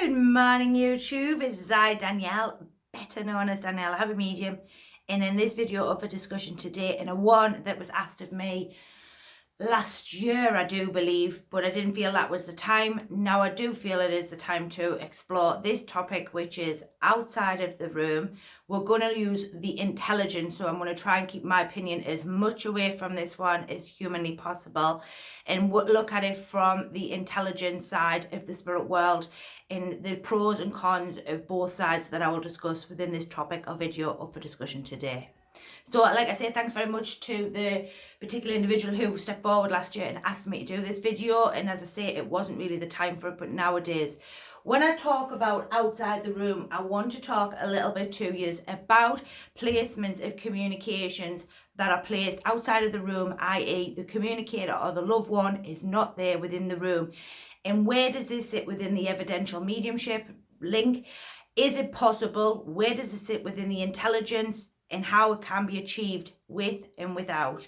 Good morning YouTube, it's Danielle, better known as Danielle. I have a medium, and in this video up for discussion today, and a one that was asked of me last year, I do believe, but I didn't feel that was the time. Now I do feel it is the time to explore this topic, which is outside of the room. We're going to use the intelligence, so I'm going to try and keep my opinion as much away from this one as humanly possible, and look at it from the intelligence side of the spirit world and the pros and cons of both sides that I will discuss within this topic or video up for discussion today. So like I say, thanks very much to the particular individual who stepped forward last year and asked me to do this video. And as I say, it wasn't really the time for it, but nowadays, when I talk about outside the room, I want to talk a little bit to you about placements of communications that are placed outside of the room, i.e. the communicator or the loved one is not there within the room. And where does this sit within the evidential mediumship link? Is it possible? Where does it sit within the intelligence? And how it can be achieved with and without.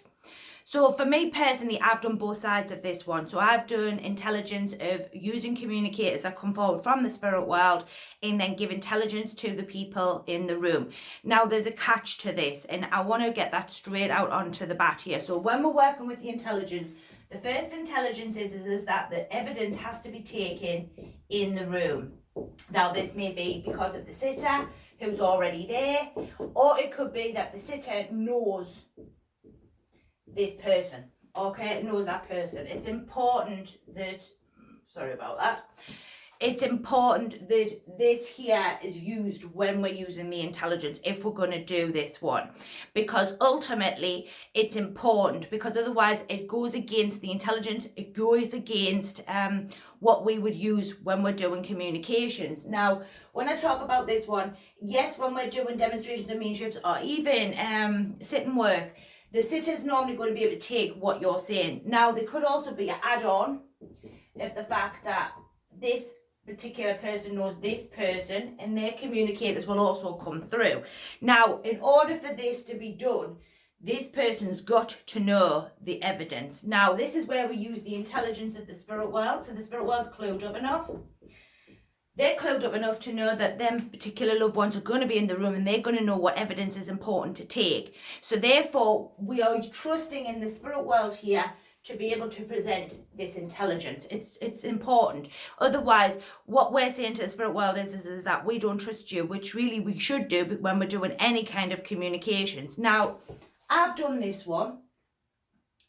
So for me personally, I've done both sides of this one. So I've done intelligence of using communicators that come forward from the spirit world and then give intelligence to the people in the room. Now there's a catch to this, and I want to get that straight out onto the bat here. So when we're working with the intelligence, the first intelligence is that the evidence has to be taken in the room. Now this may be because of the sitter who's already there, or it could be that the sitter knows this person, okay, knows that person. It's important that, sorry about that, it's important that this here is used when we're using the intelligence, if we're going to do this one, because ultimately it's important, because otherwise it goes against the intelligence, it goes against what we would use when we're doing communications. Now, when I talk about this one, yes, when we're doing demonstrations of mediumships or even sit and work, the sitter's normally going to be able to take what you're saying. Now, there could also be an add-on of the fact that this particular person knows this person and their communicators will also come through. Now, in order for this to be done, this person's got to know the evidence. Now, this is where we use the intelligence of the spirit world. So the spirit world's clued up enough. They're clued up enough to know that them particular loved ones are going to be in the room and they're going to know what evidence is important to take. So therefore, we are trusting in the spirit world here to be able to present this intelligence. It's important. Otherwise, what we're saying to the spirit world is that we don't trust you, which really we should do when we're doing any kind of communications. Now, I've done this one.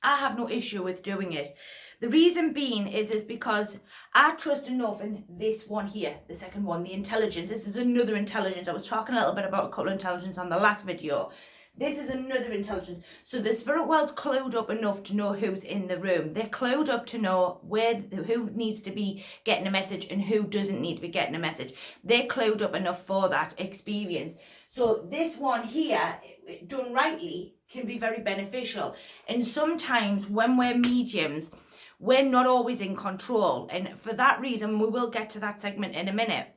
I have no issue with doing it. The reason being is because I trust enough in this one here, the second one, the intelligence. This is another intelligence. I was talking a little bit about a couple of intelligence on the last video. This is another intelligence. So the spirit world's clued up enough to know who's in the room. They're clued up to know who needs to be getting a message and who doesn't need to be getting a message. They're clued up enough for that experience. So this one here, done rightly, can be very beneficial. And sometimes when we're mediums, we're not always in control. And for that reason, we will get to that segment in a minute,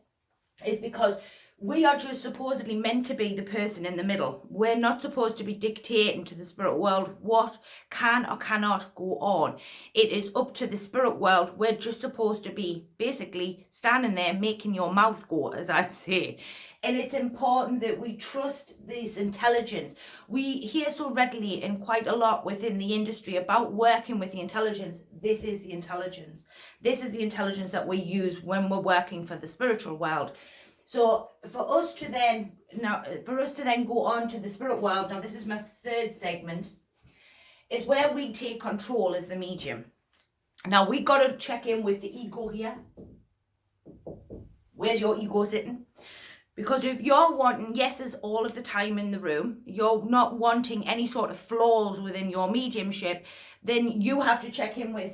is because we are just supposedly meant to be the person in the middle. We're not supposed to be dictating to the spirit world what can or cannot go on. It is up to the spirit world. We're just supposed to be basically standing there making your mouth go, as I say. And it's important that we trust this intelligence. We hear so readily and quite a lot within the industry about working with the intelligence. This is the intelligence. This is the intelligence that we use when we're working for the spiritual world. So for us to then go on to the spirit world, now this is my third segment, is where we take control as the medium. Now we got to check in with the ego here. Where's your ego sitting? Because if you're wanting yeses all of the time in the room, you're not wanting any sort of flaws within your mediumship, then you have to check in with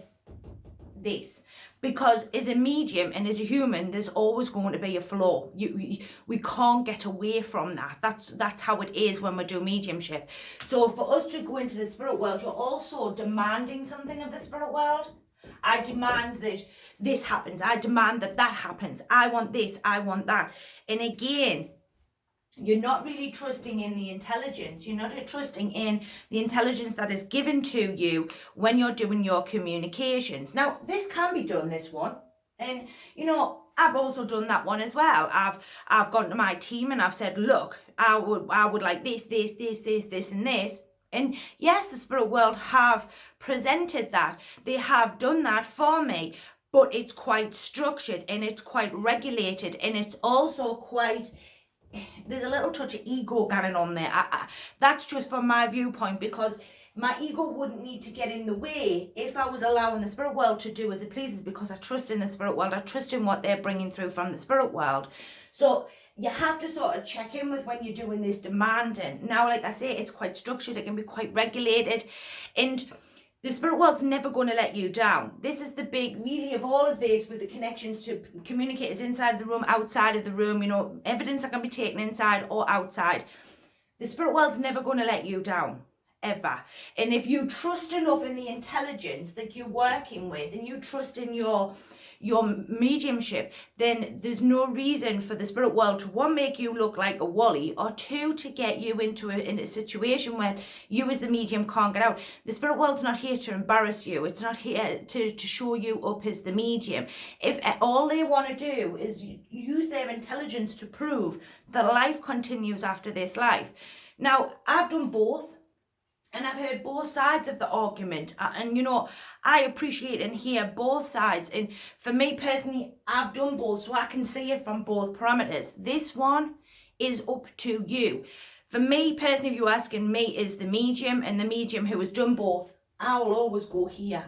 this. Because as a medium and as a human, there's always going to be a flaw. We can't get away from that. That's how it is when we do mediumship. So for us to go into the spirit world, you're also demanding something of the spirit world. I demand that this happens. I demand that that happens. I want this. I want that. And again, you're not really trusting in the intelligence. You're not trusting in the intelligence that is given to you when you're doing your communications. Now, this can be done, this one. And, you know, I've also done that one as well. I've gone to my team and I've said, look, I would like this, and this. And yes, the spirit world have presented that. They have done that for me, but it's quite structured and it's quite regulated, and it's also quite, there's a little touch of ego going on there. That's just from my viewpoint, because my ego wouldn't need to get in the way if I was allowing the spirit world to do as it pleases, because I trust in the spirit world. I trust in what they're bringing through from the spirit world. So you have to sort of check in with when you're doing this demanding. Now, like I say, it's quite structured. It can be quite regulated. And the spirit world's never going to let you down. This is the big, really, of all of this, with the connections to communicators inside the room, outside of the room, you know, evidence that can be taken inside or outside. The spirit world's never going to let you down, ever. And if you trust enough in the intelligence that you're working with, and you trust in your mediumship, then there's no reason for the spirit world to, one, make you look like a wally, or two, to get you into a situation where you as the medium can't get out. The spirit world's not here to embarrass you. It's not here to show you up as the medium. If all they want to do is use their intelligence to prove that life continues after this life. Now, I've done both. And I've heard both sides of the argument. And, you know, I appreciate and hear both sides. And for me personally, I've done both, so I can see it from both parameters. This one is up to you. For me personally, if you're asking me, is the medium, and the medium who has done both, I will always go here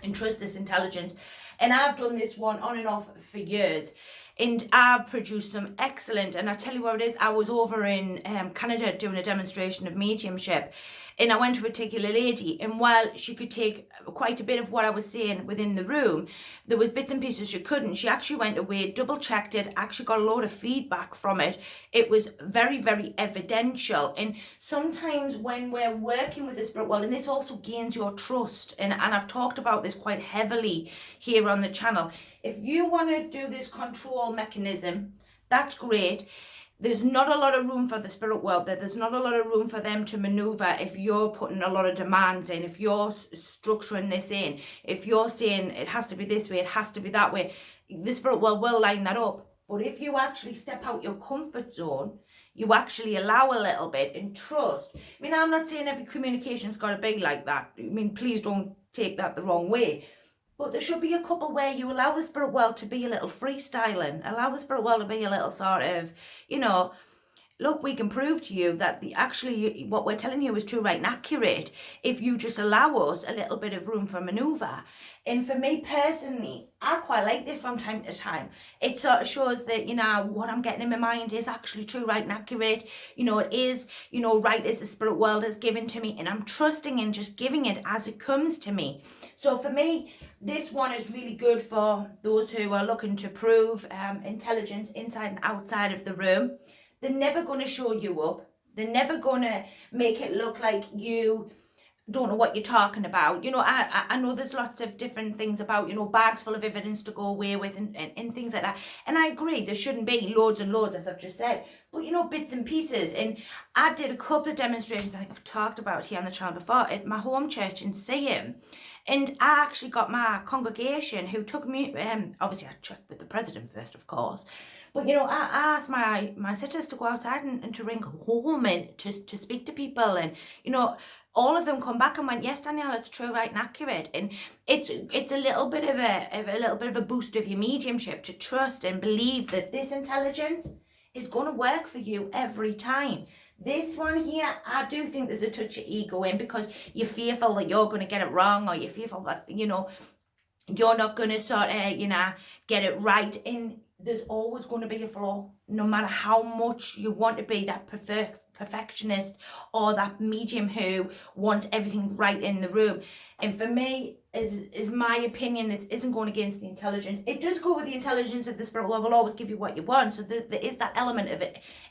and trust this intelligence. And I've done this one on and off for years. And I've produced some excellent, and I tell you what it is, I was over in Canada doing a demonstration of mediumship, and I went to a particular lady, and while she could take quite a bit of what I was saying within the room, there was bits and pieces she couldn't. She actually went away, double checked it, actually got a lot of feedback from it. It was very, very evidential. And sometimes when we're working with the spirit world, and this also gains your trust, and I've talked about this quite heavily here on the channel, if you want to do this control mechanism, that's great. There's not a lot of room for the spirit world there. There's not a lot of room for them to maneuver if you're putting a lot of demands in, if you're structuring this in, if you're saying it has to be this way, it has to be that way. The spirit world will line that up. But if you actually step out your comfort zone, you actually allow a little bit and trust. I mean, I'm not saying every communication's got to be like that. I mean, please don't take that the wrong way. But there should be a couple where you allow the spirit world to be a little freestyling, allow the spirit world to be a little sort of, you know, look, we can prove to you that actually what we're telling you is true, right, and accurate, if you just allow us a little bit of room for maneuver. And for me personally, I quite like this from time to time. It sort of shows that, you know, what I'm getting in my mind is actually true, right, and accurate. You know, it is, you know, right as the spirit world has given to me, and I'm trusting and just giving it as it comes to me. So for me, this one is really good for those who are looking to prove intelligence inside and outside of the room. They're never going to show you up. They're never going to make it look like you don't know what you're talking about. You know, I know there's lots of different things about, you know, bags full of evidence to go away with and things like that. And I agree, there shouldn't be loads and loads, as I've just said. But, you know, bits and pieces. And I did a couple of demonstrations, I think I've talked about here on the channel before, at my home church in Seaham. And I actually got my congregation who took me, obviously I checked with the president first, of course. But, you know, I asked my sisters to go outside and to ring home and to speak to people. And, you know, all of them come back and went, yes, Danielle, it's true, right, and accurate. And it's a little bit of a boost of your mediumship to trust and believe that this intelligence is going to work for you every time. This one here, I do think there's a touch of ego in, because you're fearful that you're going to get it wrong, or you're fearful that, you know, you're not going to sort of, you know, get it right. And there's always going to be a flaw, no matter how much you want to be that perfectionist or that medium who wants everything right in the room. And for me, is my opinion, this isn't going against the intelligence. It does go with the intelligence of the spirit world, will always give you what you want. So there is that element of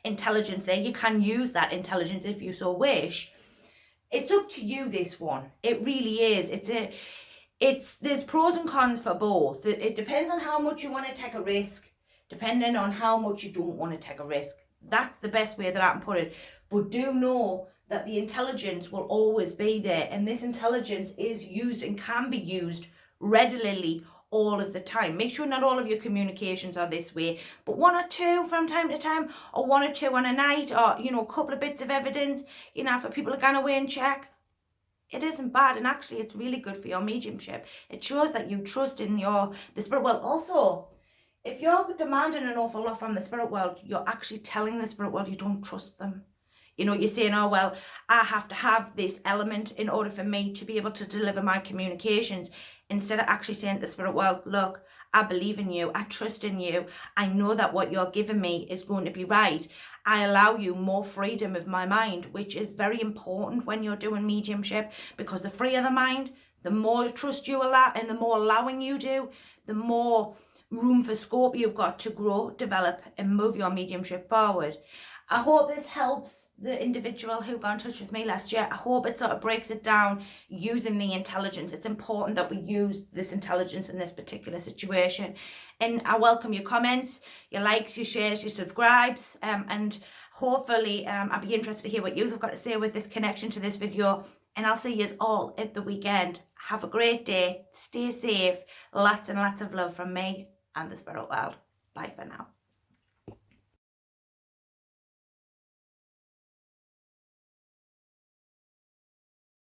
intelligence there. You can use that intelligence if you so wish. It's up to you, this one. It really is. There's pros and cons for both. It depends on how much you want to take a risk, depending on how much you don't want to take a risk. That's the best way that I can put it. But do know that the intelligence will always be there, and this intelligence is used and can be used readily all of the time. Make sure not all of your communications are this way, but 1 or 2 from time to time, or 1 or 2 on a night, or, you know, a couple of bits of evidence, you know, for people to go away and check. It isn't bad, and actually it's really good for your mediumship. It shows that you trust in the spirit world. Also, if you're demanding an awful lot from the spirit world, you're actually telling the spirit world you don't trust them. You know, you're saying, oh, well, I have to have this element in order for me to be able to deliver my communications, instead of actually saying to the spirit world, look, I believe in you, I trust in you, I know that what you're giving me is going to be right. I allow you more freedom of my mind, which is very important when you're doing mediumship, because the freer the mind, the more trust you allow, and the more allowing you do, the more room for scope you've got to grow, develop, and move your mediumship forward. I hope this helps the individual who got in touch with me last year. I hope it sort of breaks it down using the intelligence. It's important that we use this intelligence in this particular situation. And I welcome your comments, your likes, your shares, your subscribes, and hopefully I'll be interested to hear what you've got to say with this connection to this video. And I'll see you all at the weekend. Have a great day. Stay safe. Lots and lots of love from me and the spirit world. Bye for now.